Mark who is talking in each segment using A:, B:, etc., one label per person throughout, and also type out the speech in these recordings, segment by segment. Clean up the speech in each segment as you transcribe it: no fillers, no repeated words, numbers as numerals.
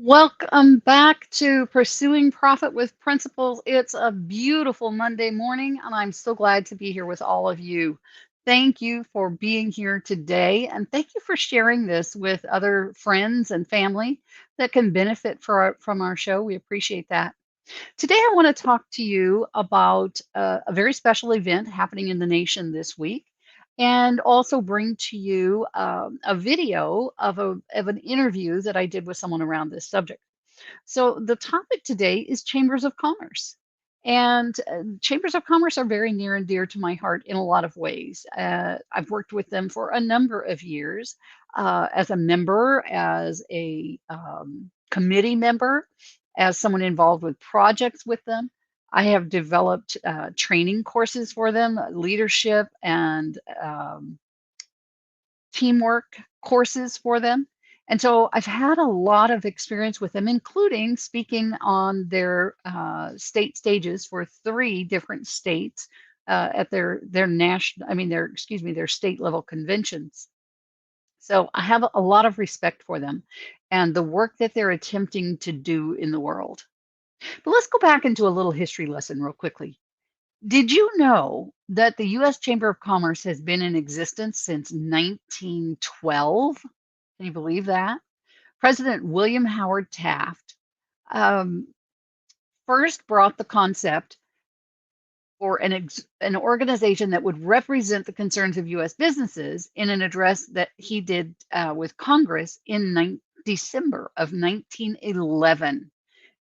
A: Welcome back to Pursuing Profit with Principles. It's a beautiful Monday morning, and I'm so glad to be here with all of you. Thank you for being here today, and thank you for sharing this with other friends and family that can benefit from our show. We appreciate that. Today, I want to talk to you about a very special event happening in the nation this week, and also bring to you a video of an interview that I did with someone around this subject. So, the topic today is chambers of commerce. And chambers of commerce are very near and dear to my heart in a lot of ways. I've worked with them for a number of years as a member, as a committee member, as someone involved with projects with them. I have developed training courses for them, leadership and teamwork courses for them. And so I've had a lot of experience with them, including speaking on their state stages for three different states at their national, I mean their excuse me, their state level conventions. So I have a lot of respect for them and the work that they're attempting to do in the world. But let's go back into a little history lesson real quickly. Did you know that the U.S. Chamber of Commerce has been in existence since 1912? Can you believe that? President William Howard Taft um, first brought the concept for an organization that would represent the concerns of U.S. businesses in an address that he did with Congress in December of 1911.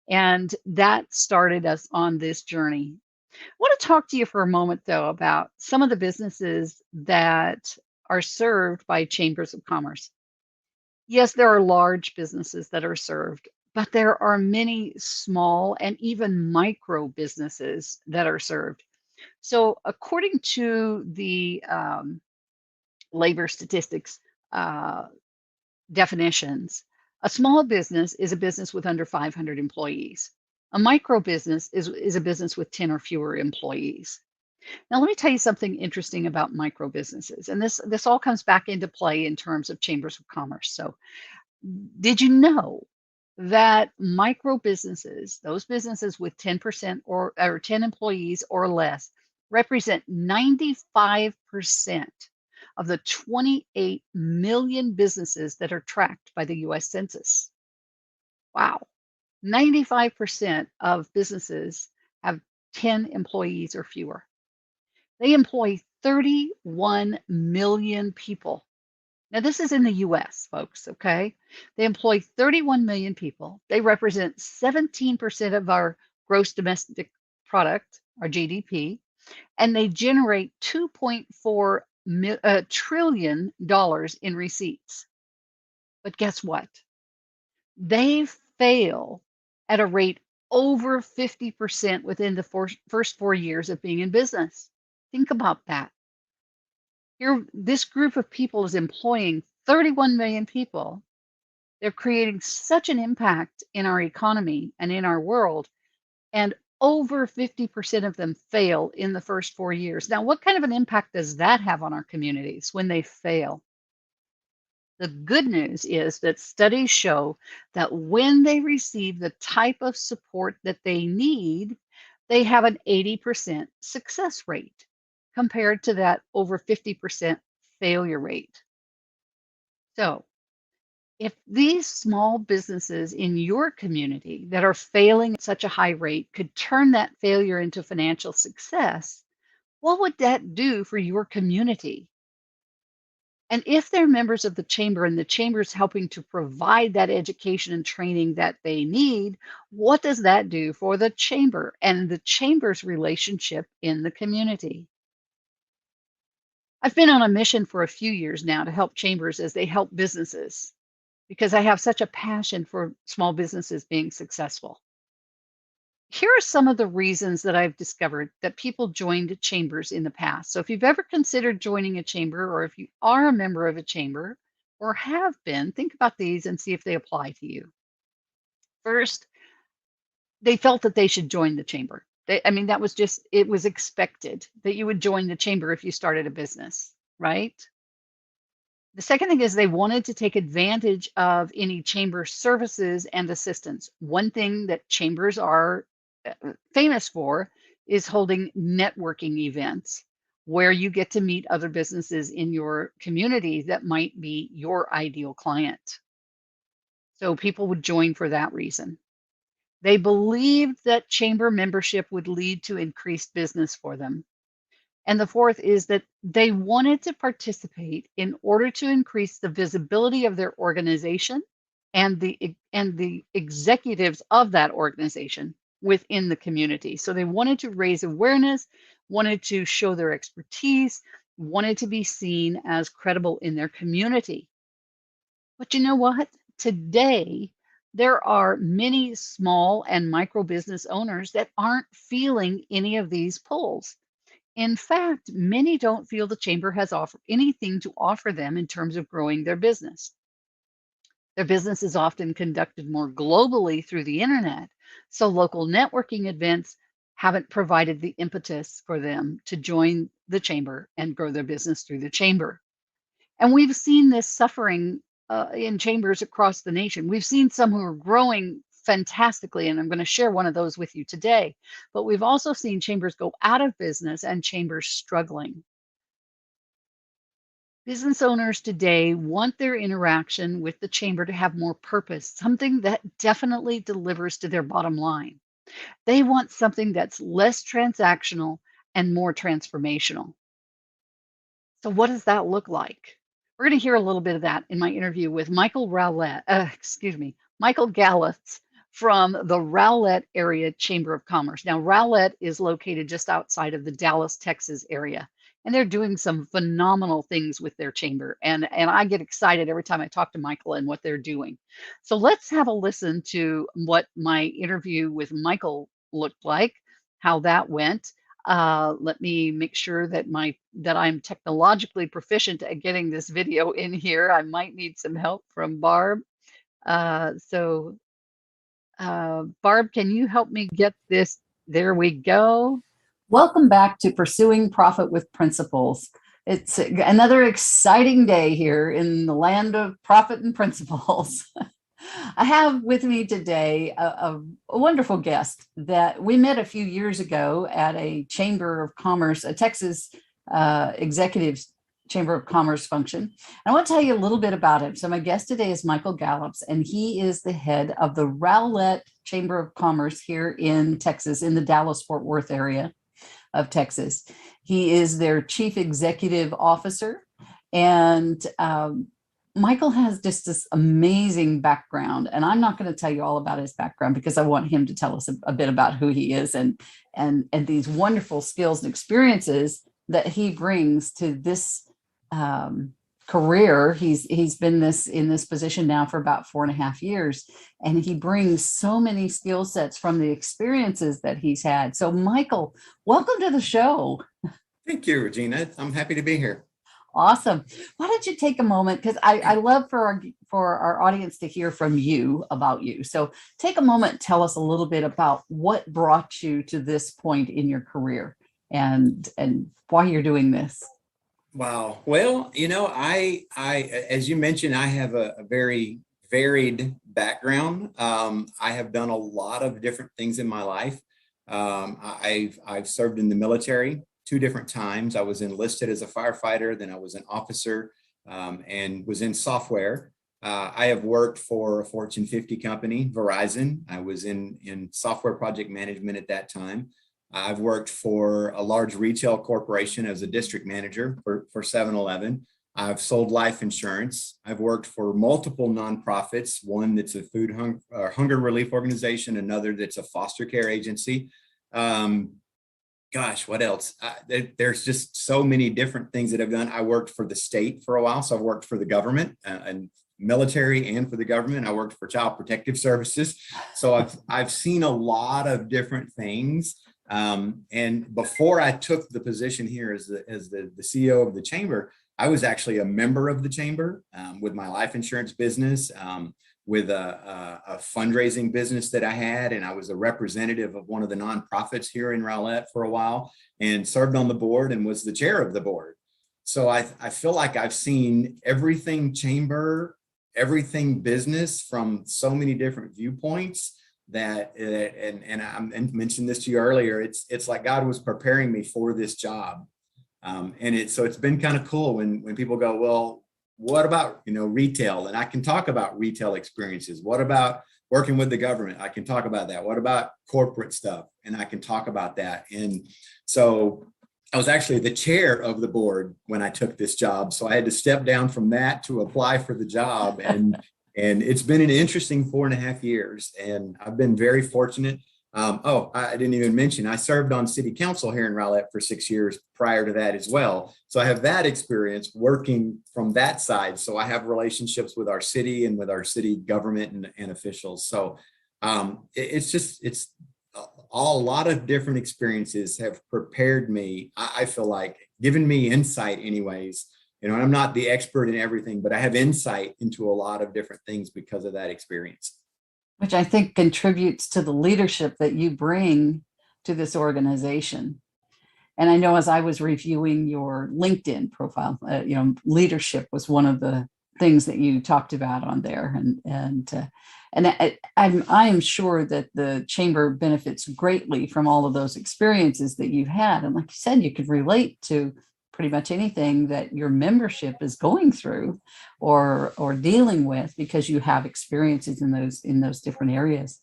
A: And that started us on this journey. I want to talk to you for a moment, though, about some of the businesses that are served by chambers of commerce. Yes, there are large businesses that are served, but there are many small and even micro businesses that are served. So, according to the labor statistics uh, definitions, a small business is a business with under 500 employees. A micro business is a business with 10 or fewer employees. Now, let me tell you something interesting about micro businesses, and this all comes back into play in terms of chambers of commerce. So, did you know that micro businesses, those businesses with 10% or 10 employees or less, represent 95% of the 28 million businesses that are tracked by the US Census? Wow. 95% of businesses have 10 employees or fewer. They employ 31 million people. Now, this is in the US, folks, okay? They employ 31 million people. They represent 17% of our gross domestic product, our GDP, and they generate $2.4 trillion in receipts. But guess what? They fail at a rate over 50% within the first 4 years of being in business. Think about that. Here, this group of people is employing 31 million people. They're creating such an impact in our economy and in our world, and over 50% of them fail in the first 4 years. Now, what kind of an impact does that have on our communities when they fail? The good news is that studies show that when they receive the type of support that they need, they have an 80% success rate compared to that over 50% failure rate. So, if these small businesses in your community that are failing at such a high rate could turn that failure into financial success, what would that do for your community? And if they're members of the chamber and the chamber is helping to provide that education and training that they need, what does that do for the chamber and the chamber's relationship in the community? I've been on a mission for a few years now to help chambers as they help businesses because I have such a passion for small businesses being successful. Here are some of the reasons that I've discovered that people joined chambers in the past. So, if you've ever considered joining a chamber, or if you are a member of a chamber or have been, think about these and see if they apply to you. First, they felt that they should join the chamber. I mean, that was just, it was expected that you would join the chamber if you started a business, right? The second thing is they wanted to take advantage of any chamber services and assistance. One thing that chambers are famous for is holding networking events where you get to meet other businesses in your community that might be your ideal client. So people would join for that reason. They believed that chamber membership would lead to increased business for them. And the fourth is that they wanted to participate in order to increase the visibility of their organization and the executives of that organization within the community. So they wanted to raise awareness, wanted to show their expertise, wanted to be seen as credible in their community. But you know what? Today, there are many small and micro business owners that aren't feeling any of these pulls. In fact, many don't feel the chamber has anything to offer them in terms of growing their business. Their business is often conducted more globally through the internet, so local networking events haven't provided the impetus for them to join the chamber and grow their business through the chamber. And we've seen this suffering in chambers across the nation. We've seen some who are growing fantastically, and I'm going to share one of those with you today. But we've also seen chambers go out of business and chambers struggling. Business owners today want their interaction with the chamber to have more purpose, something that definitely delivers to their bottom line. They want something that's less transactional and more transformational. So what does that look like? We're going to hear a little bit of that in my interview with Michael Gallitz from the Rowlett Area Chamber of Commerce. Now, Rowlett is located just outside of the Dallas, Texas area, and they're doing some phenomenal things with their chamber. And I get excited every time I talk to Michael and what they're doing. So let's have a listen to what my interview with Michael looked like, how that went. Let me make sure that I'm technologically proficient at getting this video in here. I might need some help from Barb. Barb, can you help me get this? There we go. Welcome back to Pursuing Profit with Principles. It's another exciting day here in the land of profit and principles. I have with me today a wonderful guest that we met a few years ago at a Chamber of Commerce, a Texas Executives Chamber of Commerce function. I want to tell you a little bit about him. So my guest today is Michael Gallups, and he is the head of the Rowlett Chamber of Commerce here in Texas, in the Dallas-Fort Worth area of Texas. He is their chief executive officer, and Michael has just this amazing background, and I'm not going to tell you all about his background because I want him to tell us a bit about who he is and these wonderful skills and experiences that he brings to this career. He's been in this position now for about 4.5 years, and he brings so many skill sets from the experiences that he's had. So, Michael, welcome to the show.
B: Thank you, Regina. I'm happy to be here.
A: Awesome. Why don't you take a moment, because I love for our audience to hear from you about you. So take a moment, tell us a little bit about what brought you to this point in your career and why you're doing this.
B: Wow. Well, I as you mentioned, I have a very varied background. I have done a lot of different things in my life. I've served in the military 2 different times. I was enlisted as a firefighter, then I was an officer, and was in software. I have worked for a Fortune 50 company, Verizon. I was in software project management at that time. I've worked for a large retail corporation as a district manager for 7-Eleven. I've sold life insurance. I've worked for multiple nonprofits, one that's a hunger relief organization, another that's a foster care agency. Gosh, what else? There's just so many different things that I've done. I worked for the state for a while, so I've worked for the government and military and for the government. I worked for Child Protective Services, so I've seen a lot of different things. And before I took the position here as the CEO of the chamber, I was actually a member of the chamber with my life insurance business. With a fundraising business that I had, and I was a representative of one of the nonprofits here in Rowlett for a while, and served on the board and was the chair of the board. So I feel like I've seen everything chamber, everything business from so many different viewpoints that, and I mentioned this to you earlier, it's like God was preparing me for this job. So it's been kind of cool when people go, well, what about, retail? And I can talk about retail experiences. What about working with the government? I can talk about that. What about corporate stuff? And I can talk about that. And so I was actually the chair of the board when I took this job. So I had to step down from that to apply for the job. And it's been an interesting 4.5 years. And I've been very fortunate. I didn't even mention, I served on city council here in Rowlett for 6 years prior to that as well. So I have that experience working from that side. So I have relationships with our city and with our city government and officials. So it's a lot of different experiences have prepared me. I feel like given me insight anyways, and I'm not the expert in everything, but I have insight into a lot of different things because of that experience.
A: Which I think contributes to the leadership that you bring to this organization. And I know as I was reviewing your LinkedIn profile, leadership was one of the things that you talked about on there, and I am sure that the chamber benefits greatly from all of those experiences that you've had. And like you said, you could relate to pretty much anything that your membership is going through or dealing with, because you have experiences in those different areas.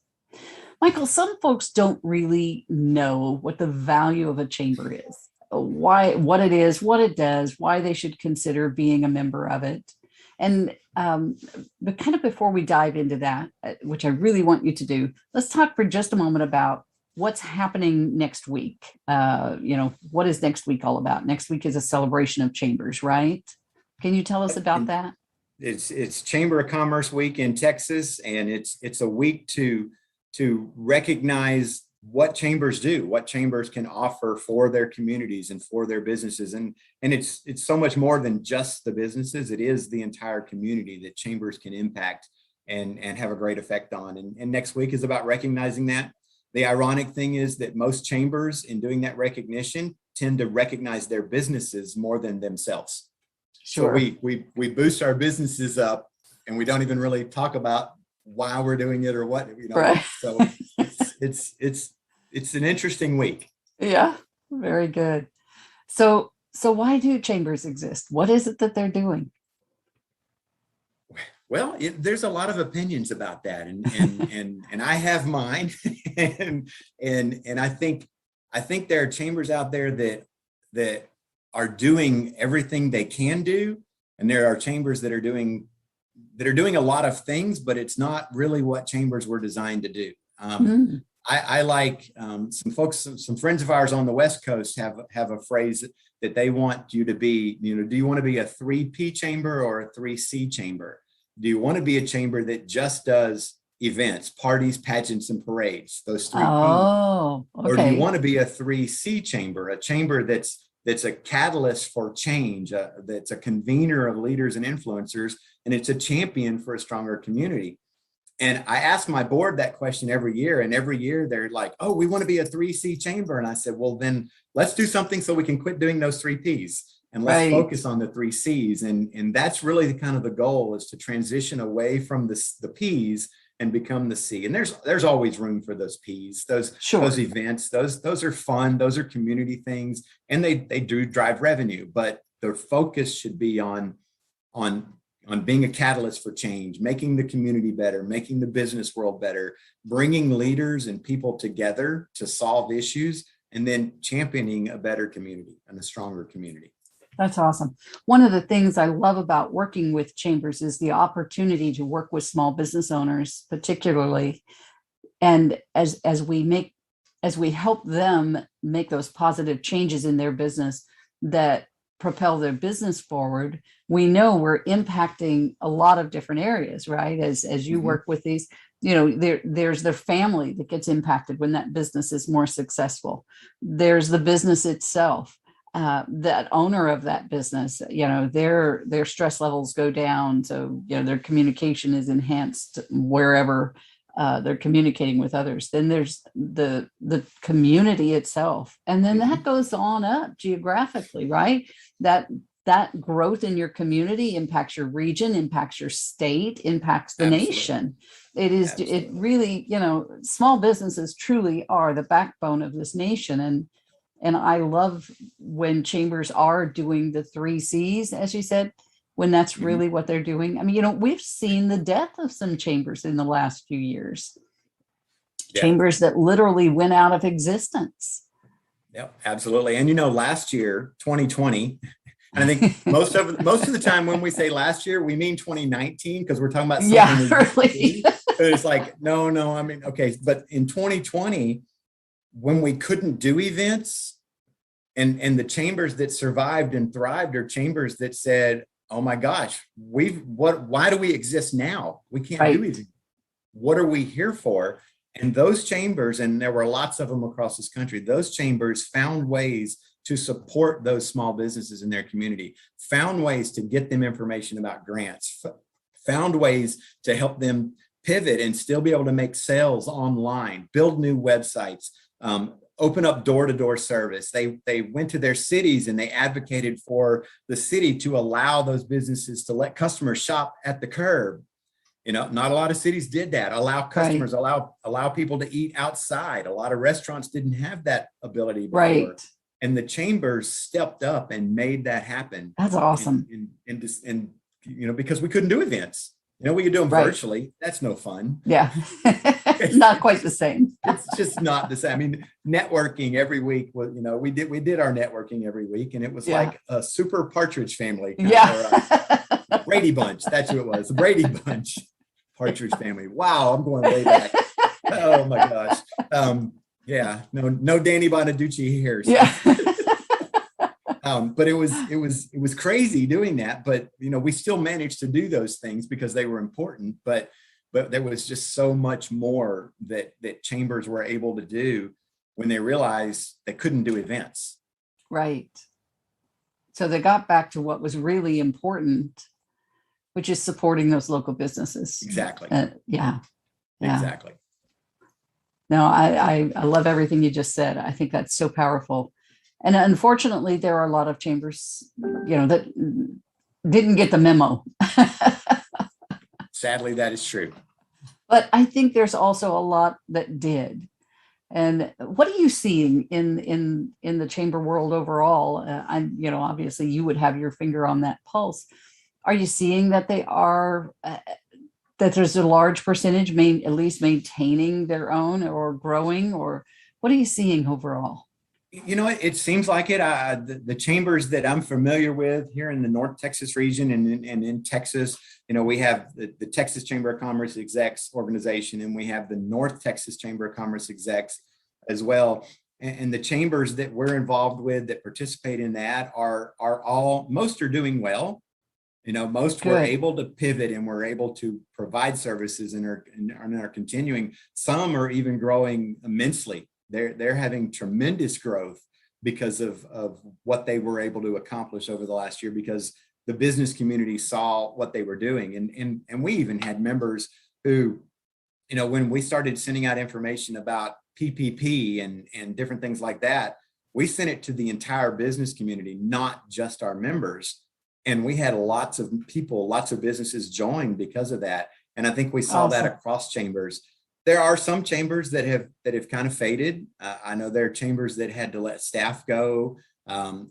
A: Michael, some folks don't really know what the value of a chamber is, what it is, what it does, why they should consider being a member of it. And but kind of before we dive into that, which I really want you to do, let's talk for just a moment about what's happening next week. What is next week all about? Next week is a celebration of chambers, right? Can you tell us about that?
B: It's Chamber of Commerce Week in Texas, and it's a week to recognize what chambers do, what chambers can offer for their communities and for their businesses. And it's so much more than just the businesses. It is the entire community that chambers can impact and have a great effect on. And next week is about recognizing that. The ironic thing is that most chambers, in doing that recognition, tend to recognize their businesses more than themselves. Sure. So we boost our businesses up, and we don't even really talk about why we're doing it or what,
A: Right.
B: So it's an interesting week.
A: Yeah, very good. So why do chambers exist? What is it that they're doing?
B: Well, there's a lot of opinions about that, and I have mine, and I think there are chambers out there that are doing everything they can do, and there are chambers that are doing a lot of things, but it's not really what chambers were designed to do. I like some friends of ours on the West Coast have a phrase that they want you to be. Do you want to be a 3P chamber or a 3C chamber? Do you want to be a chamber that just does events, parties, pageants, and parades? Those 3Ps.
A: Oh, okay.
B: Or do you want to be a 3C chamber, a chamber that's a catalyst for change, that's a convener of leaders and influencers, and it's a champion for a stronger community? And I ask my board that question every year, and every year they're like, oh, we want to be a 3C chamber. And I said, well, then let's do something so we can quit doing those 3Ps. And let's focus on the 3Cs. And that's really the goal, is to transition away from the Ps and become the C. And there's always room for those Ps, those events, those are fun, those are community things, and they do drive revenue, but their focus should be on being a catalyst for change, making the community better, making the business world better, bringing leaders and people together to solve issues, and then championing a better community and a stronger community.
A: That's awesome. One of the things I love about working with chambers is the opportunity to work with small business owners, particularly. And as we help them make those positive changes in their business that propel their business forward, we know we're impacting a lot of different areas, right? As you work with these, there's their family that gets impacted when that business is more successful. There's the business itself. That owner of that business, their stress levels go down. So, their communication is enhanced wherever they're communicating with others. Then there's the community itself. And then that goes on up geographically, right? That that growth in your community impacts your region, impacts your state, impacts the
B: Absolutely.
A: nation. It is, it
B: Absolutely.
A: really, small businesses truly are the backbone of this nation. And I love when chambers are doing the 3 C's, as you said, when that's
B: Mhm.
A: really what they're doing. I mean, we've seen the death of some chambers in the last few years,
B: Yeah.
A: chambers that literally went out of existence.
B: Yep, absolutely. And last year, 2020, and I think most of the time when we say last year, we mean 2019 because we're talking about
A: Yeah,
B: something we used to
A: really.
B: do. It's like, no, I mean, okay, but in 2020, when we couldn't do events, and the chambers that survived and thrived are chambers that said, oh my gosh, why do we exist now? We can't do
A: Right.
B: events. What are we here for? And those chambers, and there were lots of them across this country, those chambers found ways to support those small businesses in their community, found ways to get them information about grants, found ways to help them pivot and still be able to make sales online, build new websites, open up door-to-door service. They went to their cities and they advocated for the city to allow those businesses to let customers shop at the curb. Not a lot of cities did that. Allow customers,
A: Right.
B: allow people to eat outside. A lot of restaurants didn't have that ability before.
A: Right.
B: And the chambers stepped up and made that happen.
A: That's awesome.
B: And because we couldn't do events. We could do them
A: Right.
B: virtually. That's no fun.
A: Yeah. Not quite the same.
B: It's just not the same. I mean, networking every week was, we did our networking every week, and it was
A: Yeah.
B: like a super Partridge Family.
A: Yeah.
B: Brady Bunch. That's who it was. The Brady Bunch. Partridge Family. Wow, I'm going way back. Oh my gosh. Yeah, no Danny Bonaducci here. So.
A: Yeah.
B: But it was crazy doing that. But we still managed to do those things because they were important. But there was just so much more that chambers were able to do when they realized they couldn't do events.
A: Right. So they got back to what was really important, which is supporting those local businesses.
B: Exactly.
A: Yeah.
B: Exactly.
A: No, I love everything you just said. I think that's so powerful. And unfortunately, there are a lot of chambers, that didn't get the memo.
B: Sadly, that is true.
A: But I think there's also a lot that did. And what are you seeing in the chamber world overall? Obviously you would have your finger on that pulse. Are you seeing that they are that there's a large percentage at least maintaining their own or growing, or what are you seeing overall?
B: It seems like it. The chambers that I'm familiar with here in the North Texas region and in Texas, we have the Texas Chamber of Commerce Execs organization, and we have the North Texas Chamber of Commerce Execs as well. And the chambers that we're involved with that participate in that most are doing well. Most
A: Good.
B: were able to pivot and were able to provide services and are continuing. Some are even growing immensely. They're having tremendous growth because of what they were able to accomplish over the last year, because the business community saw what they were doing. And we even had members who, when we started sending out information about PPP and different things like that, we sent it to the entire business community, not just our members. And we had lots of people, lots of businesses join because of that. And I think we saw that across chambers. There are some chambers that have kind of faded. I know there are chambers that had to let staff go,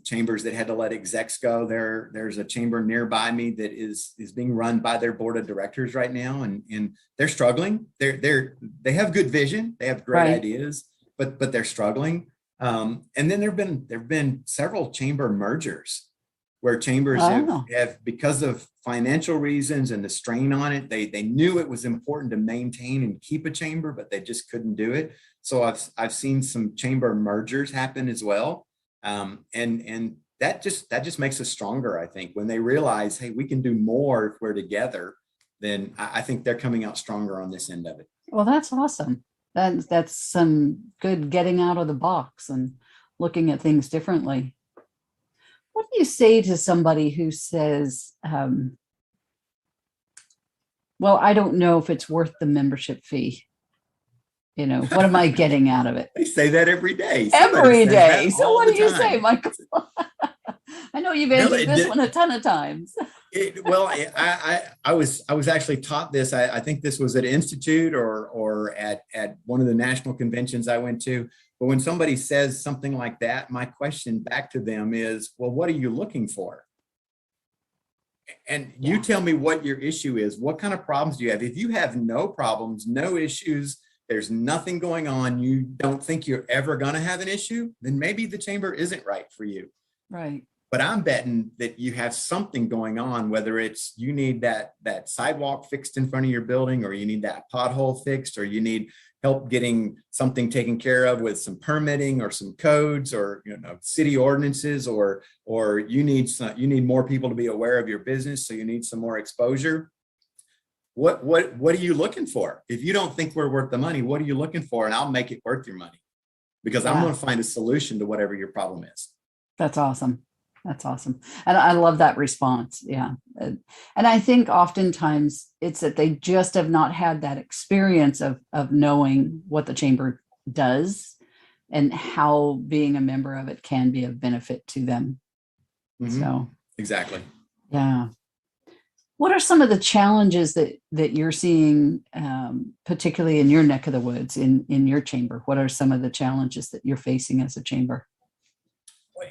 B: chambers that had to let execs go. There's a chamber nearby me that is being run by their board of directors right now, and they're struggling. They have good vision, they have great ideas, but they're struggling. And then there've been several chamber mergers where chambers have, because of financial reasons and the strain on it, they knew it was important to maintain and keep a chamber, but they just couldn't do it. So I've seen some chamber mergers happen as well. And that just makes us stronger, I think, when they realize, hey, we can do more if we're together. Then I think they're coming out stronger on this end of it.
A: Well, that's awesome. That's some good getting out of the box and looking at things differently. What do you say to somebody who says, well, I don't know if it's worth the membership fee? What am I getting out of it?
B: They say that every day.
A: Every day. So what do you say, Michael? I know you've
B: No,
A: answered
B: it
A: this
B: did.
A: one a ton of times.
B: Well, I was actually taught this. I think this was at Institute or at one of the national conventions I went to. But when somebody says something like that, my question back to them is, well, what are you looking for? And you
A: Yeah.
B: tell me what your issue is. What kind of problems do you have? If you have no problems, no issues, there's nothing going on, you don't think you're ever going to have an issue, then maybe the chamber isn't right for you.
A: Right.
B: But I'm betting that you have something going on, whether it's you need that sidewalk fixed in front of your building, or you need that pothole fixed, or you need help getting something taken care of with some permitting or some codes, or city ordinances, or you need more people to be aware of your business, so you need some more exposure. What are you looking for? If you don't think we're worth the money, what are you looking for? And I'll make it worth your money, because I'm
A: Yeah.
B: going to find a solution to whatever your problem is.
A: That's awesome. That's awesome. And I love that response. Yeah. And I think oftentimes it's that they just have not had that experience of knowing what the chamber does and how being a member of it can be of benefit to them.
B: Mm-hmm.
A: So
B: exactly.
A: Yeah. What are some of the challenges that you're seeing, particularly in your neck of the woods, in your chamber? What are some of the challenges that you're facing as a chamber?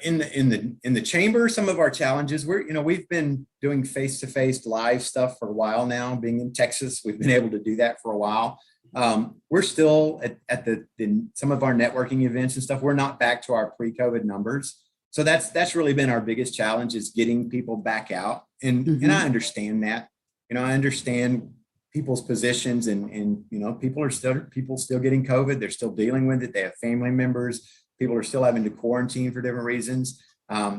B: In the chamber, some of our challenges, we've been doing face-to-face live stuff for a while now. Being in Texas, we've been able to do that for a while. We're still at some of our networking events and stuff. We're not back to our pre-COVID numbers. So that's really been our biggest challenge, is getting people back out. And I understand that. I understand people's positions, and people still getting COVID. They're still dealing with it. They have family members. People are still having to quarantine for different reasons.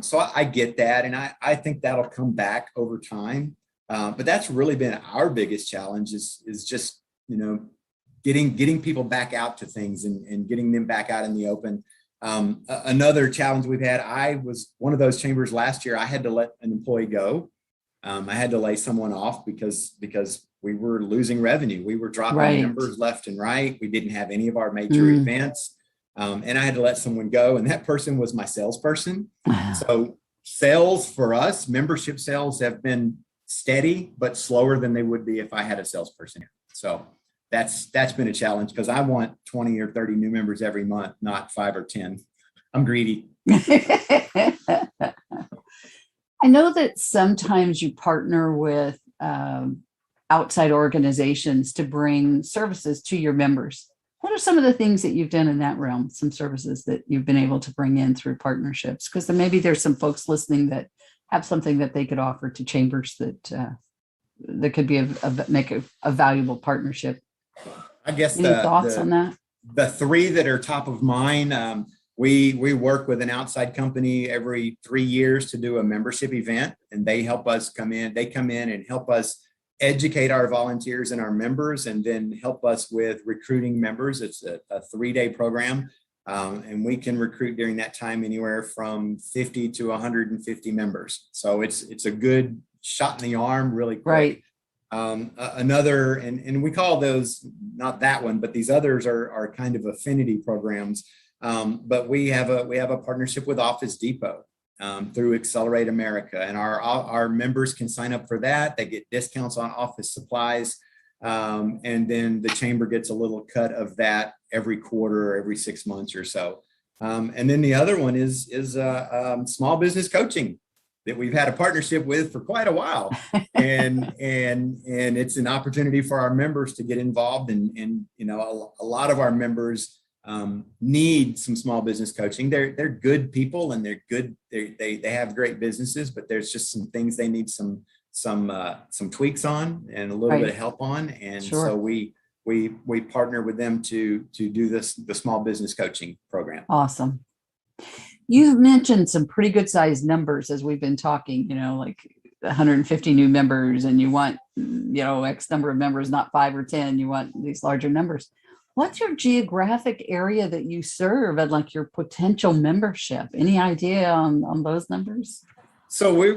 B: So I get that. And I think that'll come back over time. But that's really been our biggest challenge, is just, getting people back out to things, and getting them back out in the open. Another challenge we've had, I was one of those chambers last year. I had to let an employee go. I had to lay someone off because we were losing revenue. We were dropping numbers left and right. We didn't have any of our major events. And I had to let someone go, and that person was my salesperson. So sales for us, membership sales, have been steady, but slower than they would be if I had a salesperson. So that's been a challenge, because I want 20 or 30 new members every month, not 5 or 10. I'm greedy.
A: I know that sometimes you partner with outside organizations to bring services to your members. What are some of the things that you've done in that realm? Some services that you've been able to bring in through partnerships? Because maybe there's some folks listening that have something that they could offer to chambers that could be make a valuable partnership.
B: I guess
A: any thoughts on that?
B: The three that are top of mind. We work with an outside company every 3 years to do a membership event, and they help us come in. They come in and help us educate our volunteers and our members, and then help us with recruiting members. It's a 3-day program, and we can recruit during that time anywhere from 50 to 150 members. So it's a good shot in the arm, really quick.
A: Right.
B: Another, and we call those, not that one, but these others are kind of affinity programs. But we have a partnership with Office Depot through Accelerate America, and our members can sign up for that. They get discounts on office supplies, and then the chamber gets a little cut of that every quarter or every 6 months or so. And then the other one is small business coaching that we've had a partnership with for quite a while, and it's an opportunity for our members to get involved. And a lot of our members need some small business coaching. They're good people, and they're good. They have great businesses, but there's just some things they need some tweaks on, and a little bit of help on. And so we partner with them to do the small business coaching program.
A: Awesome. You've mentioned some pretty good sized numbers as we've been talking, like 150 new members, and you want, X number of members, not 5 or 10. You want these larger numbers. What's your geographic area that you serve, and like your potential membership? Any idea on those numbers?
B: So we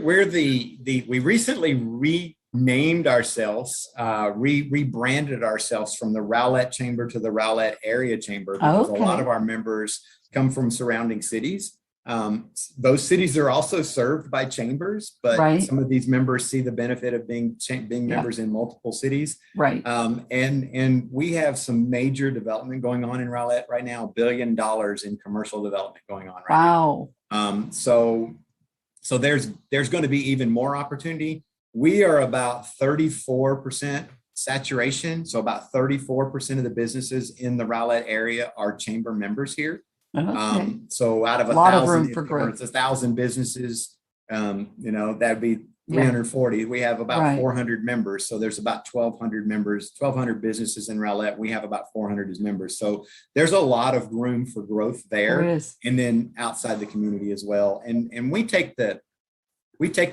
B: recently renamed ourselves, rebranded ourselves from the Rowlett Chamber to the Rowlett Area Chamber, because a lot of our members come from surrounding cities. Those cities are also served by chambers, but
A: Right.
B: some of these members see the benefit of being
A: Yeah.
B: members in multiple cities.
A: Right.
B: And we have some major development going on in Rowlett right now, $1 billion in commercial development going on right
A: Wow.
B: now. So there's going to be even more opportunity. We are about 34% saturation. So about 34% of the businesses in the Rowlett area are chamber members here.
A: Okay.
B: So out of
A: A lot of
B: 1,000,
A: room for growth.
B: it's 1,000 businesses, that'd be 340. Yeah. We have about 400 members. So there's about 1,200 members, 1,200 businesses in Rowlett. We have about 400 as members. So there's a lot of room for growth there. And then outside the community as well. And we take the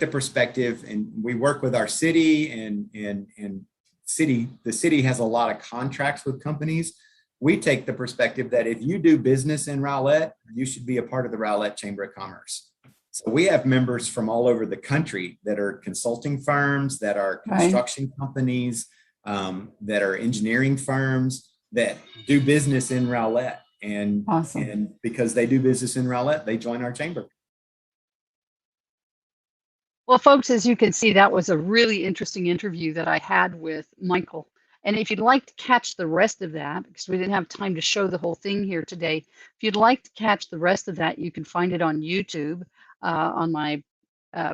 B: perspective, and we work with our city, and the city has a lot of contracts with companies. We take the perspective that if you do business in Rowlett, you should be a part of the Rowlett Chamber of Commerce. So we have members from all over the country that are consulting firms, that are construction companies, that are engineering firms that do business in Rowlett. And, and because they do business in Rowlett, they join our chamber.
A: Well, folks, as you can see, that was a really interesting interview that I had with Michael. And if you'd like to catch the rest of that, because we didn't have time to show the whole thing here today, if you'd like to catch the rest of that, you can find it on YouTube on my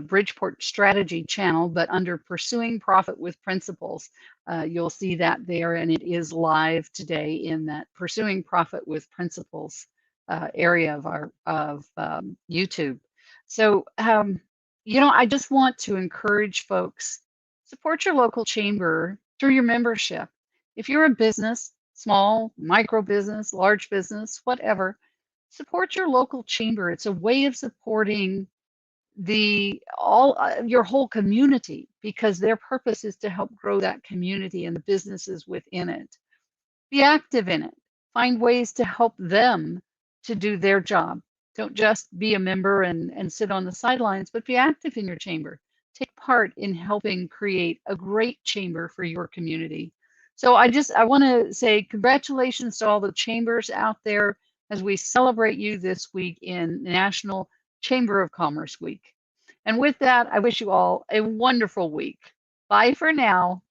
A: Bridgeport Strategy channel, but under Pursuing Profit with Principles, you'll see that there, and it is live today in that Pursuing Profit with Principles area of YouTube. So, I just want to encourage folks, support your local chamber through your membership. If you're a business, small, micro business, large business, whatever, support your local chamber. It's a way of supporting your whole community, because their purpose is to help grow that community and the businesses within it. Be active in it. Find ways to help them to do their job. Don't just be a member and sit on the sidelines, but be active in your chamber. Take part in helping create a great chamber for your community. So I want to say congratulations to all the chambers out there as we celebrate you this week in National Chamber of Commerce Week. And with that, I wish you all a wonderful week. Bye for now.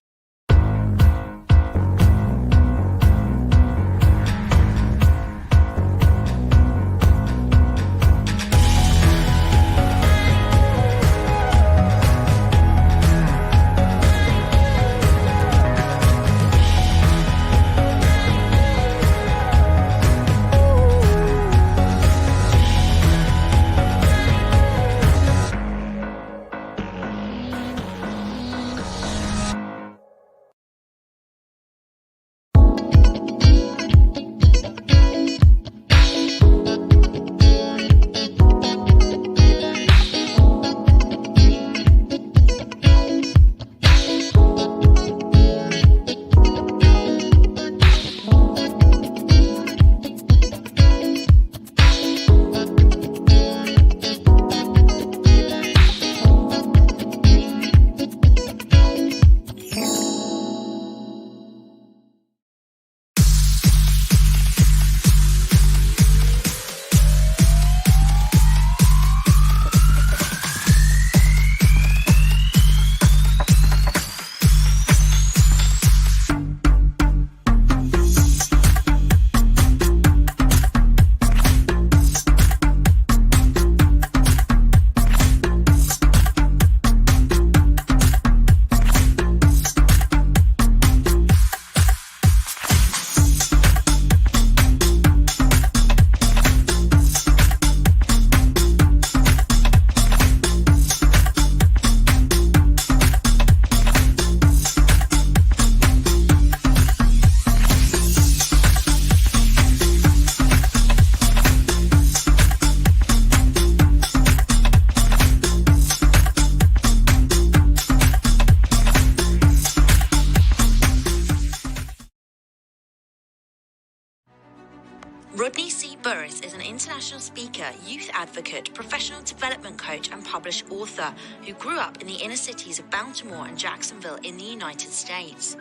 C: educator, youth advocate, professional development coach, and published author who grew up in the inner cities of Baltimore and Jacksonville in the United States.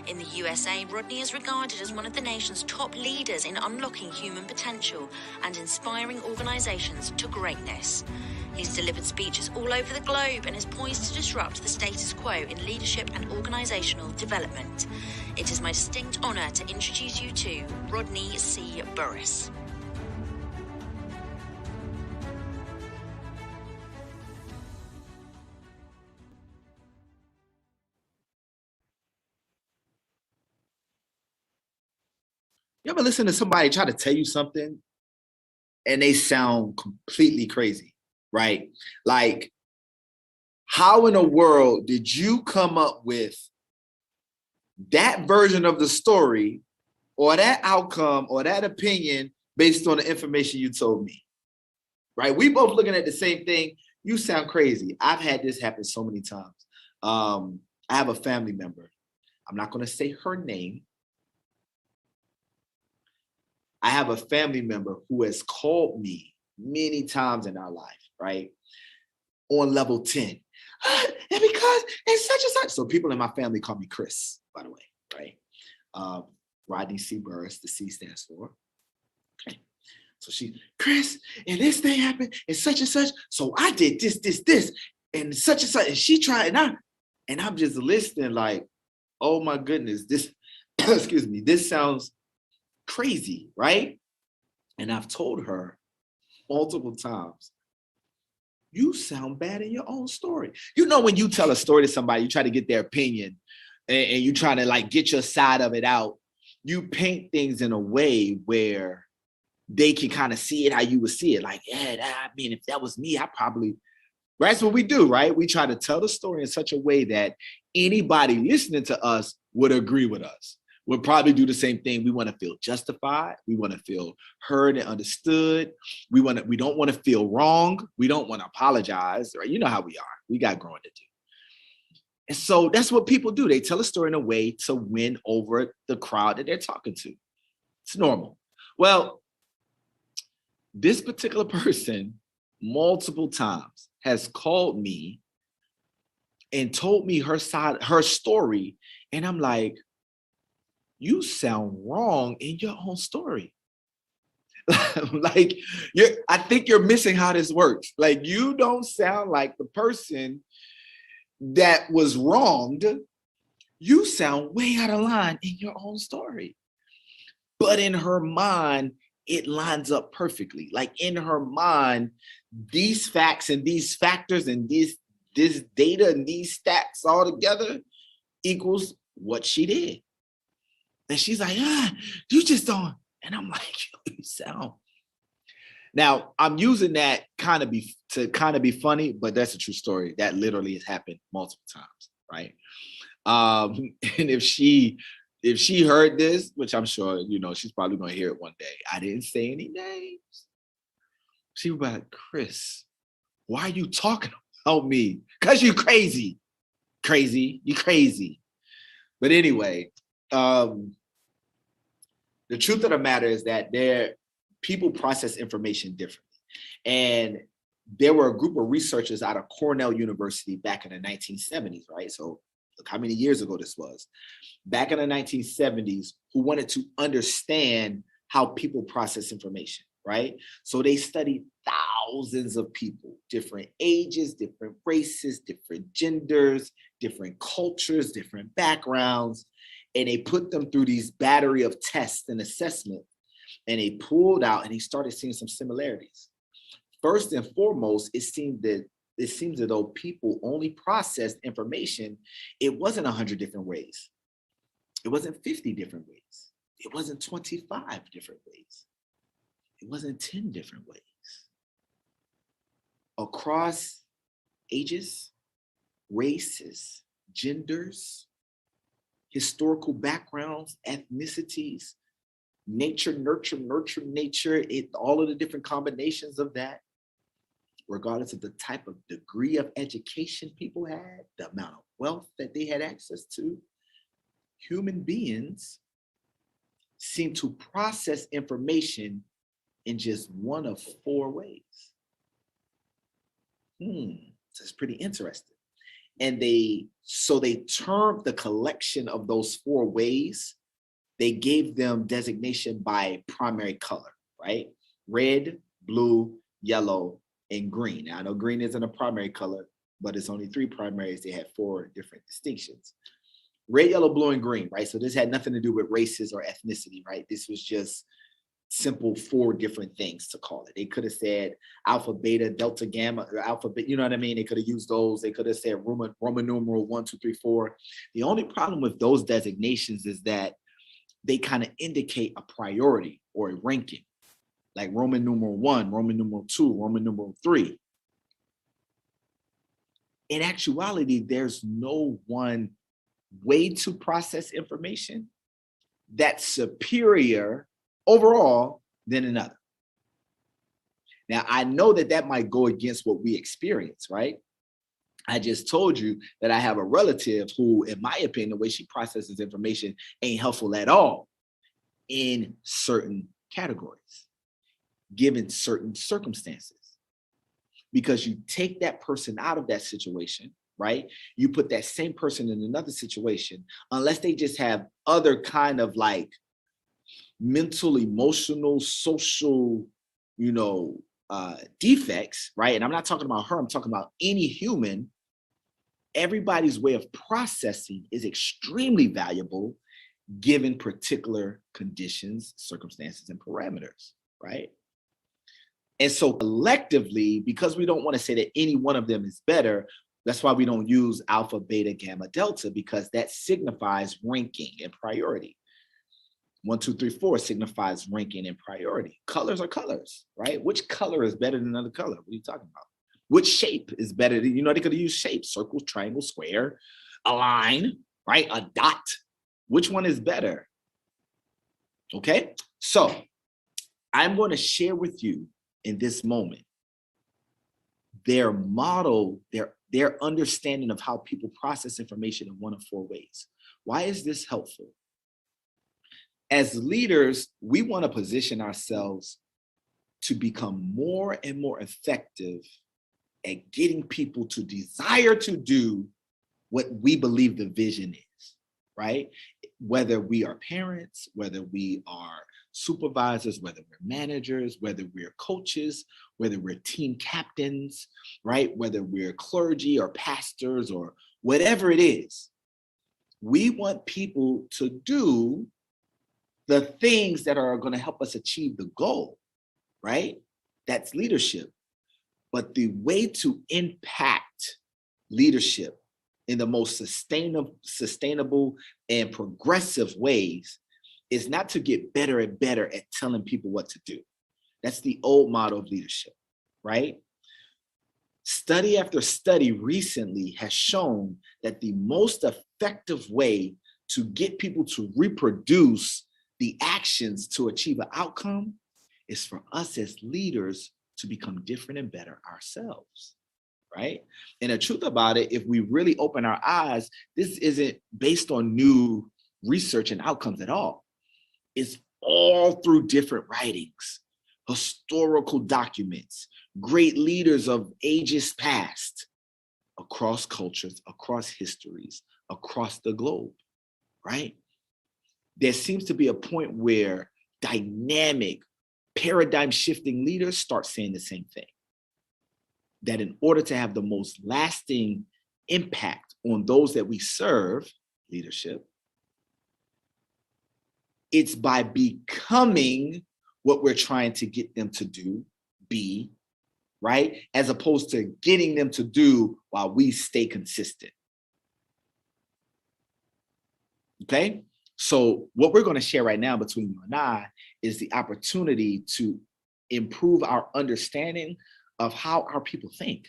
C: In the USA, Rodney is regarded as one of the nation's top leaders in unlocking human potential and inspiring organizations to greatness. He's delivered speeches all over the globe and is poised to disrupt the status quo in leadership and organizational development. It is my distinct honor to introduce you to Rodney C. Burris.
D: You ever listen to somebody try to tell you something and they sound completely crazy, right? Like, how in the world did you come up with that version of the story or that outcome or that opinion based on the information you told me, right? We both looking at the same thing. You sound crazy. I've had this happen so many times. I have a family member. I'm not going to say her name. I have a family member who has called me many times in our life, right? On level 10. And because it's such and such. So people in my family call me Chris, by the way, right? Rodney C. Burris, the C stands for. Okay. So Chris, and this thing happened, and such and such. So I did this, and such and such. And she tried, and I'm just listening like, oh my goodness, this, excuse me, this sounds crazy, right? And I've told her multiple times, you sound bad in your own story. You know, when you tell a story to somebody, you try to get their opinion and you try to like get your side of it out. You paint things in a way where they can kind of see it how you would see it. Like, yeah, I mean, if that was me, I probably, that's what we do, right? We try to tell the story in such a way that anybody listening to us would agree with us. We'll probably do the same thing. We want to feel justified. We want to feel heard and understood. We don't want to feel wrong. We don't want to apologize, right? You know how we are. We got growing to do. And so that's what people do. They tell a story in a way to win over the crowd that they're talking to. It's normal. Well, this particular person multiple times has called me and told me her side, her story. And I'm like, you sound wrong in your own story. Like, I think you're missing how this works. Like, you don't sound like the person that was wronged. You sound way out of line in your own story. But in her mind, it lines up perfectly. Like, in her mind, these facts and these factors and this data and these stats all together equals what she did. And she's like, you just don't. And I'm like, you sound. Now, I'm using that to be funny, but that's a true story. That literally has happened multiple times, right? And if she heard this, which I'm sure, she's probably going to hear it one day. I didn't say any names. She was like, Chris, why are you talking about me? Because you're crazy. You crazy. But anyway, the truth of the matter is that people process information differently. And there were a group of researchers out of Cornell University back in the 1970s, right? So look how many years ago this was. Back in the 1970s, who wanted to understand how people process information, right? So they studied thousands of people, different ages, different races, different genders, different cultures, different backgrounds. And they put them through these battery of tests and assessment. And they pulled out and he started seeing some similarities. First and foremost, it seems as though people only processed information. It wasn't 100 different ways. It wasn't 50 different ways. It wasn't 25 different ways. It wasn't 10 different ways. Across ages, races, genders, historical backgrounds, ethnicities, nature, nurture, nature, all of the different combinations of that, regardless of the type of degree of education people had, the amount of wealth that they had access to, human beings seem to process information in just one of 4 ways. So it's pretty interesting. And they termed the collection of those 4 ways, they gave them designation by primary color, right? Red, blue, yellow, and green. Now, I know green isn't a primary color, but it's only 3 primaries. They had 4 different distinctions. Red, yellow, blue, and green, right? So this had nothing to do with races or ethnicity, right? This was just simple 4 different things to call it. They could have said alpha, beta, delta, gamma, or alpha, beta, you know what I mean? They could have used those. They could have said Roman numeral 1, 2, 3, 4. The only problem with those designations is that they kind of indicate a priority or a ranking, like Roman numeral 1, Roman numeral 2, Roman numeral 3. In actuality, there's no one way to process information that's superior overall than another. Now, I know that might go against what we experience, right? I just told you that I have a relative who, in my opinion, the way she processes information ain't helpful at all in certain categories, given certain circumstances. Because you take that person out of that situation, right? You put that same person in another situation, unless they just have other kind of like mental, emotional, social, defects, right? And I'm not talking about her, I'm talking about any human. Everybody's way of processing is extremely valuable given particular conditions, circumstances, and parameters, right? And so collectively, because we don't want to say that any one of them is better, that's why we don't use alpha, beta, gamma, delta, because that signifies ranking and priority. 1, 2, 3, 4 signifies ranking and priority. Colors are colors, right? Which color is better than another color? What are you talking about? Which shape is better than, they could have used shapes, circle, triangle, square, a line, right? A dot. Which one is better? Okay, so I'm going to share with you in this moment their model, their understanding of how people process information in one of 4 ways. Why is this helpful? As leaders, we want to position ourselves to become more and more effective at getting people to desire to do what we believe the vision is, right? Whether we are parents, whether we are supervisors, whether we're managers, whether we're coaches, whether we're team captains, right? Whether we're clergy or pastors or whatever it is, we want people to do the things that are going to help us achieve the goal, right? That's leadership. But the way to impact leadership in the most sustainable and progressive ways is not to get better and better at telling people what to do. That's the old model of leadership, right? Study after study recently has shown that the most effective way to get people to reproduce the actions to achieve an outcome is for us as leaders to become different and better ourselves, right? And the truth about it, if we really open our eyes, this isn't based on new research and outcomes at all. It's all through different writings, historical documents, great leaders of ages past, across cultures, across histories, across the globe, right? There seems to be a point where dynamic, paradigm shifting leaders start saying the same thing. That in order to have the most lasting impact on those that we serve, leadership, it's by becoming what we're trying to get them to do, be, right? As opposed to getting them to do while we stay consistent. Okay? So what we're going to share right now between you and I is the opportunity to improve our understanding of how our people think.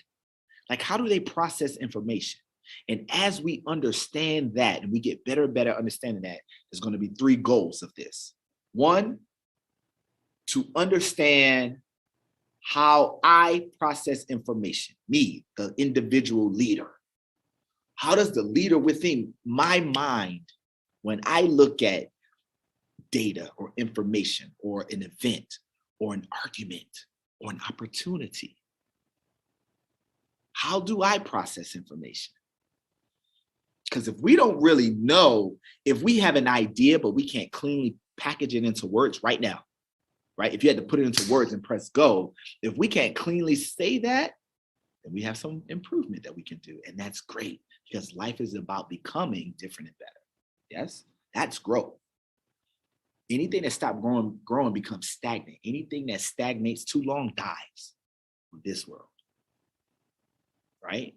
D: Like, how do they process information? And as we understand that, and we get better and better understanding that, there's going to be 3 goals of this. 1, to understand how I process information, me, the individual leader. How does the leader within my mind, when I look at data or information or an event or an argument or an opportunity? How do I process information? Because if we don't really know, if we have an idea, but we can't cleanly package it into words right now, right? If you had to put it into words and press go, if we can't cleanly say that, then we have some improvement that we can do. And that's great, because life is about becoming different and better. Yes, that's growth. Anything that stops growing becomes stagnant. Anything that stagnates too long dies in this world, right?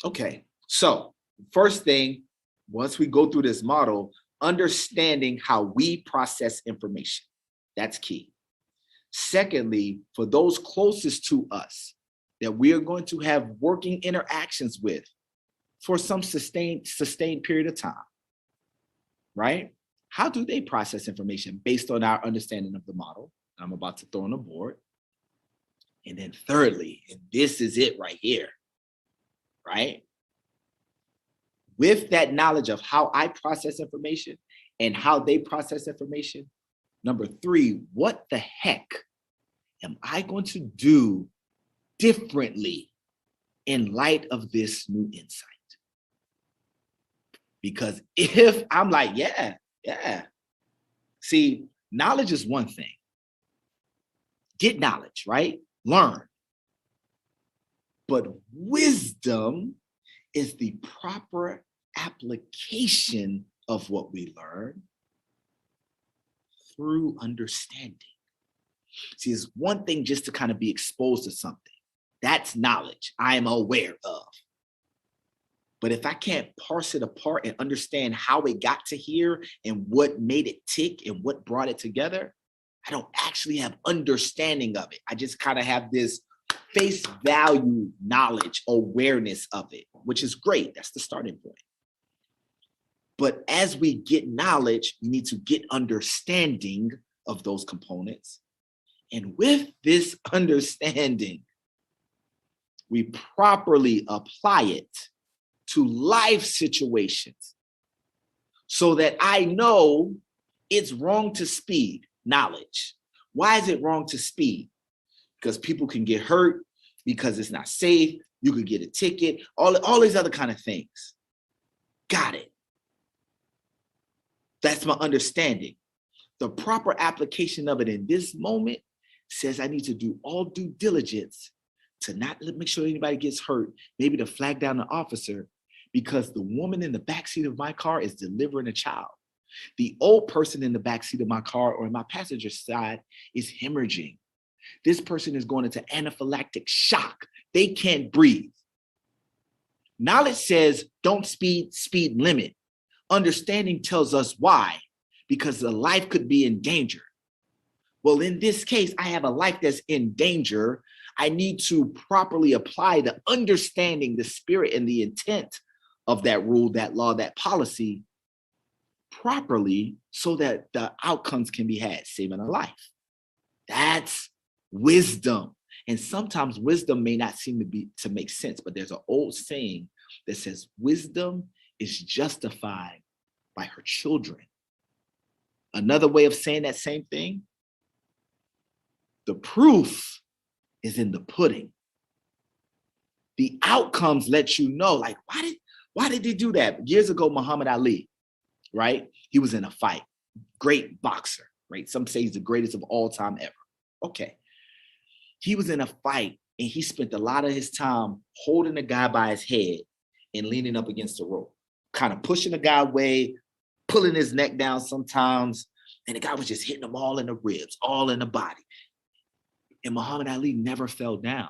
D: Okay, so first thing, once we go through this model, understanding how we process information. That's key. Secondly, for those closest to us that we are going to have working interactions with for some sustained period of time, right? How do they process information based on our understanding of the model? I'm about to throw on the board. And then thirdly, and this is it right here, right? With that knowledge of how I process information and how they process information, number three, what the heck am I going to do differently in light of this new insight? Because if I'm like, yeah, see, knowledge is one thing. Get knowledge, right? Learn. But wisdom is the proper application of what we learn through understanding. See, it's one thing just to kind of be exposed to something. That's knowledge I am aware of. But if I can't parse it apart and understand how it got to here and what made it tick and what brought it together, I don't actually have understanding of it. I just kind of have this face value knowledge, awareness of it, which is great. That's the starting point. But as we get knowledge, we need to get understanding of those components. And with this understanding, we properly apply it to life situations so that I know it's wrong to speed. Knowledge. Why is it wrong to speed? Because people can get hurt, because it's not safe. You could get a ticket, all these other kind of things. Got it. That's my understanding. The proper application of it in this moment says I need to do all due diligence to not make sure anybody gets hurt, maybe to flag down the officer, because the woman in the backseat of my car is delivering a child. The old person in the backseat of my car or in my passenger side is hemorrhaging. This person is going into anaphylactic shock. They can't breathe. Knowledge says don't speed limit. Understanding tells us why, because the life could be in danger. Well, in this case, I have a life that's in danger. I need to properly apply the understanding, the spirit, and the intent of that rule, that law, that policy properly so that the outcomes can be had, saving a life. That's wisdom. And sometimes wisdom may not seem to make sense, but there's an old saying that says wisdom is justified by her children. Another way of saying that same thing, the proof is in the pudding. The outcomes let you know, like, why did he do that? Years ago, Muhammad Ali, right? He was in a fight. Great boxer, right? Some say he's the greatest of all time ever. Okay. He was in a fight and he spent a lot of his time holding the guy by his head and leaning up against the rope, kind of pushing the guy away, pulling his neck down sometimes. And the guy was just hitting him all in the ribs, all in the body. And Muhammad Ali never fell down.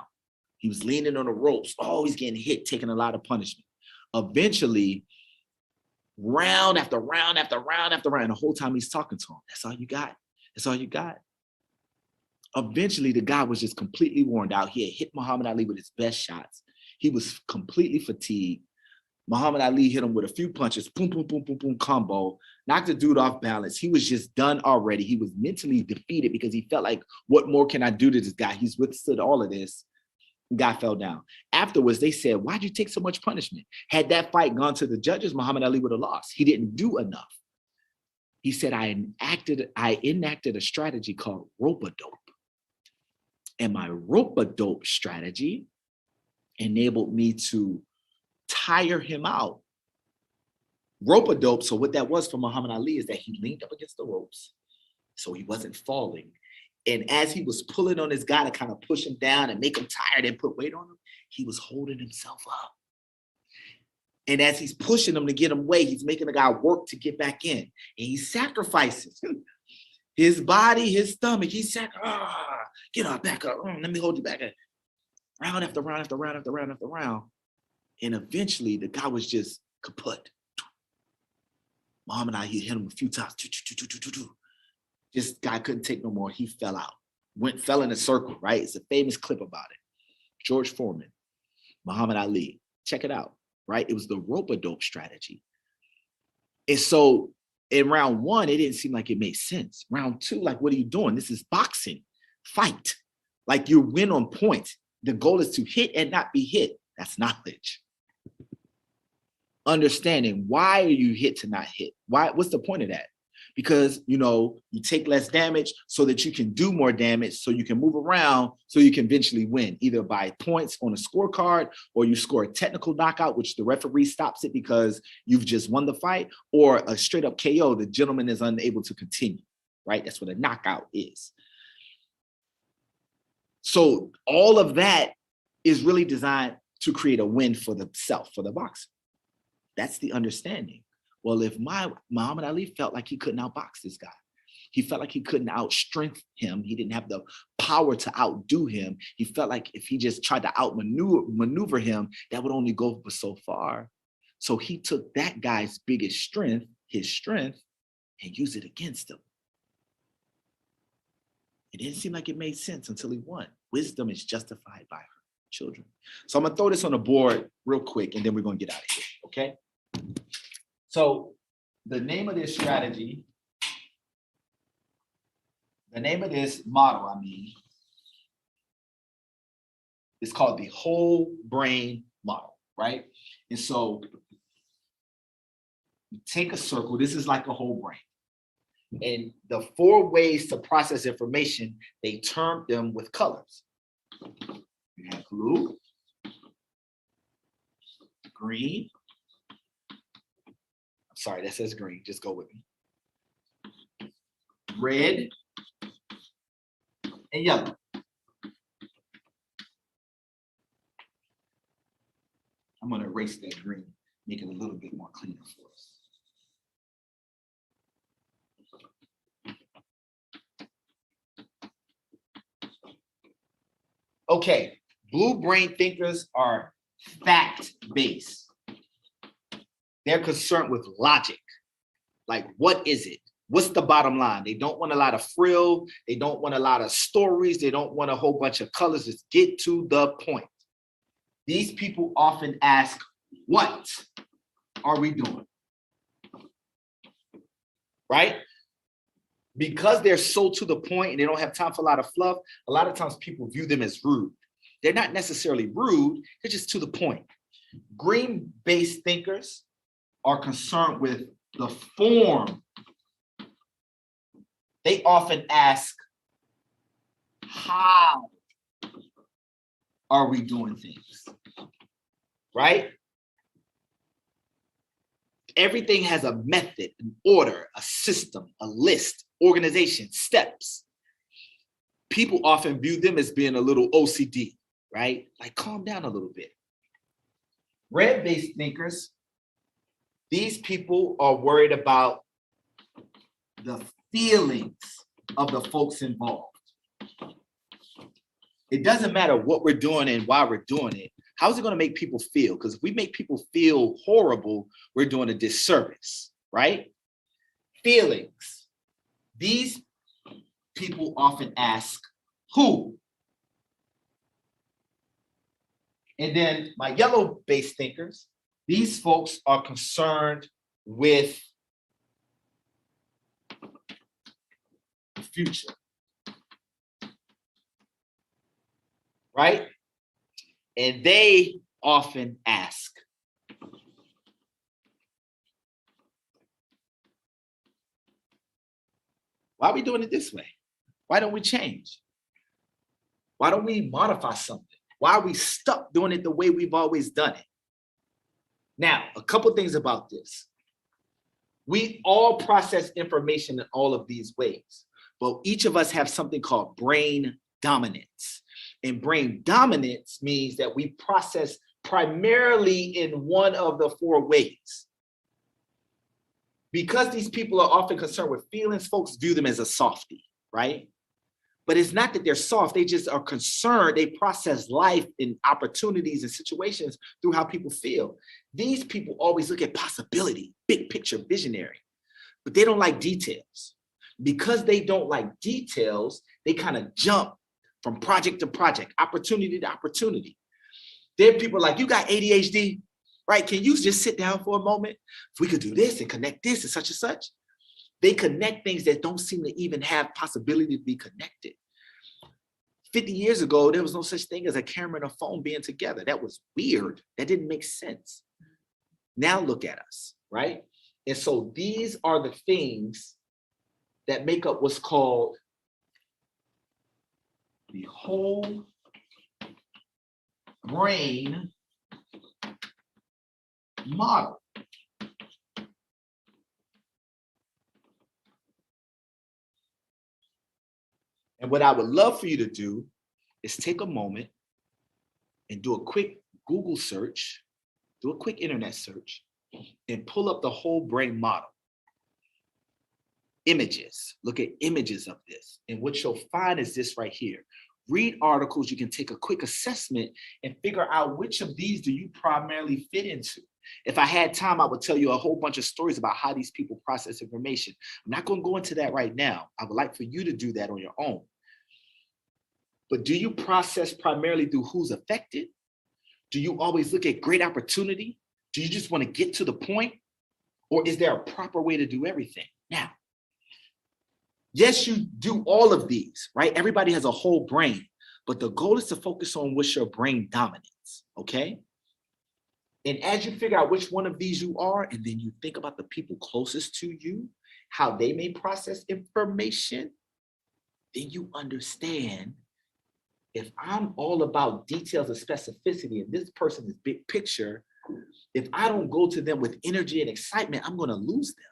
D: He was leaning on the ropes, always getting hit, taking a lot of punishment. Eventually, round after round after round after round, the whole time he's talking to him, that's all you got. That's all you got. Eventually, the guy was just completely worn out. He had hit Muhammad Ali with his best shots. He was completely fatigued. Muhammad Ali hit him with a few punches, boom, boom, boom, boom, boom, combo, knocked the dude off balance. He was just done already. He was mentally defeated because he felt like, what more can I do to this guy? He's withstood all of this. The guy fell down. Afterwards, they said, why'd you take so much punishment? Had that fight gone to the judges, Muhammad Ali would have lost. He didn't do enough. He said, I enacted a strategy called rope-a-dope. And my rope-a-dope strategy enabled me to tire him out. Rope-a-dope, so what that was for Muhammad Ali is that he leaned up against the ropes so he wasn't falling. And as he was pulling on this guy to kind of push him down and make him tired and put weight on him, he was holding himself up. And as he's pushing him to get him weight, he's making the guy work to get back in. And he sacrifices his body, his stomach. He's get up, back up. Let me hold you back up. Round after round after round after round after round. And eventually the guy was just kaput. Muhammad Ali hit him a few times. This guy couldn't take no more. He fell out. Fell in a circle, right? It's a famous clip about it. George Foreman, Muhammad Ali. Check it out, right? It was the rope-a-dope strategy. And so in round one, it didn't seem like it made sense. Round two, like, what are you doing? This is boxing. Fight. Like, you win on points. The goal is to hit and not be hit. That's knowledge. Understanding, why are you hit to not hit? What's the point of that? Because, you take less damage so that you can do more damage, so you can move around, so you can eventually win, either by points on a scorecard, or you score a technical knockout, which the referee stops it because you've just won the fight, or a straight up KO, the gentleman is unable to continue, right? That's what a knockout is. So all of that is really designed to create a win for the self, for the boxer. That's the understanding. Well, if Muhammad Ali felt like he couldn't outbox this guy, he felt like he couldn't outstrength him, he didn't have the power to outdo him, he felt like if he just tried to outmaneuver him, that would only go so far. So he took that guy's biggest strength, his strength, and used it against him. It didn't seem like it made sense until he won. Wisdom is justified by her children. So I'm gonna throw this on the board real quick, and then we're gonna get out of here, okay? So the name of this strategy, the name of this model, is called the whole brain model, right? And so you take a circle, this is like a whole brain. And the 4 ways to process information, they termed them with colors. You have blue, green. I'm sorry, that says green, just go with me. Red, and yellow. I'm gonna erase that green, make it a little bit more cleaner for us. Okay, blue brain thinkers are fact-based. They're concerned with logic. Like, what is it? What's the bottom line? They don't want a lot of frill. They don't want a lot of stories. They don't want a whole bunch of colors. Just get to the point. These people often ask, what are we doing? Right? Because they're so to the point and they don't have time for a lot of fluff, a lot of times people view them as rude. They're not necessarily rude, they're just to the point. Green-based thinkers are concerned with the form. They often ask, how are we doing things? Right? Everything has a method, an order, a system, a list, organization, steps. People often view them as being a little OCD, right? Like, calm down a little bit. Red-based thinkers, these people are worried about the feelings of the folks involved. It doesn't matter what we're doing and why we're doing it. How's it going to make people feel? Because if we make people feel horrible, we're doing a disservice, right? Feelings. These people often ask, who? And then my yellow-based thinkers, these folks are concerned with the future, right? And they often ask, why are we doing it this way? Why don't we change? Why don't we modify something? Why are we stuck doing it the way we've always done it? Now, a couple things about this. We all process information in all of these ways, but each of us have something called brain dominance. And brain dominance means that we process primarily in one of the four ways. Because these people are often concerned with feelings, folks view them as a softie, right? But it's not that they're soft, they just are concerned. They process life and opportunities and situations through how people feel. These people always look at possibility, big picture, visionary, but they don't like details. Because they don't like details, they kind of jump from project to project, opportunity to opportunity. There are people like, you got ADHD, right? Can you just sit down for a moment? If we could do this and connect this and such. They connect things that don't seem to even have possibility to be connected. 50 years ago, there was no such thing as a camera and a phone being together. That was weird. That didn't make sense. Now look at us, right? And so these are the things that make up what's called the whole brain model. And what I would love for you to do is take a moment and do a quick Google search, do a quick internet search, and pull up the whole brain model. Images, look at images of this. And what you'll find is this right here. Read articles, you can take a quick assessment and figure out which of these do you primarily fit into. If I had time, I would tell you a whole bunch of stories about how these people process information. I'm not going to go into that right now. I would like for you to do that on your own. But do you process primarily through who's affected? Do you always look at great opportunity? Do you just want to get to the point? Or is there a proper way to do everything? Now, yes, you do all of these, right? Everybody has a whole brain, but the goal is to focus on what's your brain dominance, okay? And as you figure out which one of these you are, and then you think about the people closest to you, how they may process information, then you understand if I'm all about details and specificity and this person is big picture, if I don't go to them with energy and excitement, I'm going to lose them.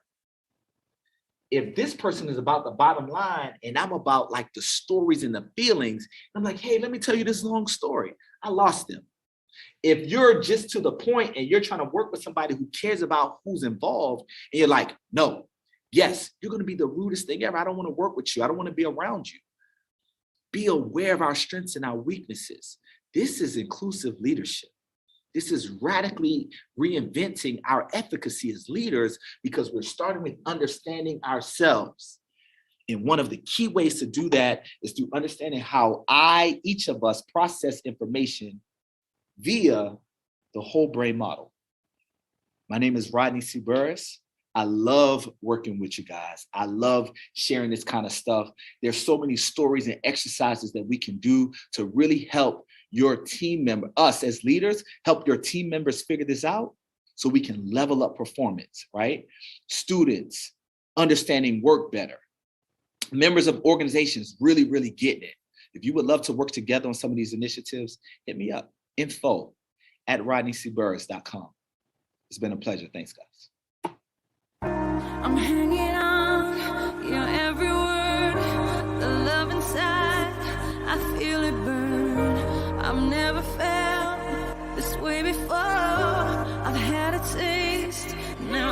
D: If this person is about the bottom line and I'm about like the stories and the feelings, I'm like, hey, let me tell you this long story. I lost them. If you're just to the point and you're trying to work with somebody who cares about who's involved and you're like, no, yes, you're going to be the rudest thing ever. I don't want to work with you. I don't want to be around you. Be aware of our strengths and our weaknesses. This is inclusive leadership. This is radically reinventing our efficacy as leaders because we're starting with understanding ourselves. And one of the key ways to do that is through understanding how each of us process information via the whole brain model. My name is Rodney C. Burris. I love working with you guys. I love sharing this kind of stuff. There's so many stories and exercises that we can do to really help your team member, us as leaders, help your team members figure this out so we can level up performance, right? Students understanding work better. Members of organizations really, really getting it. If you would love to work together on some of these initiatives, hit me up, info@rodneycburris.com. It's been a pleasure. Thanks, guys.
E: I'm hanging on your every word, the love inside, I feel it burn. I've never felt this way before. I've had a taste, now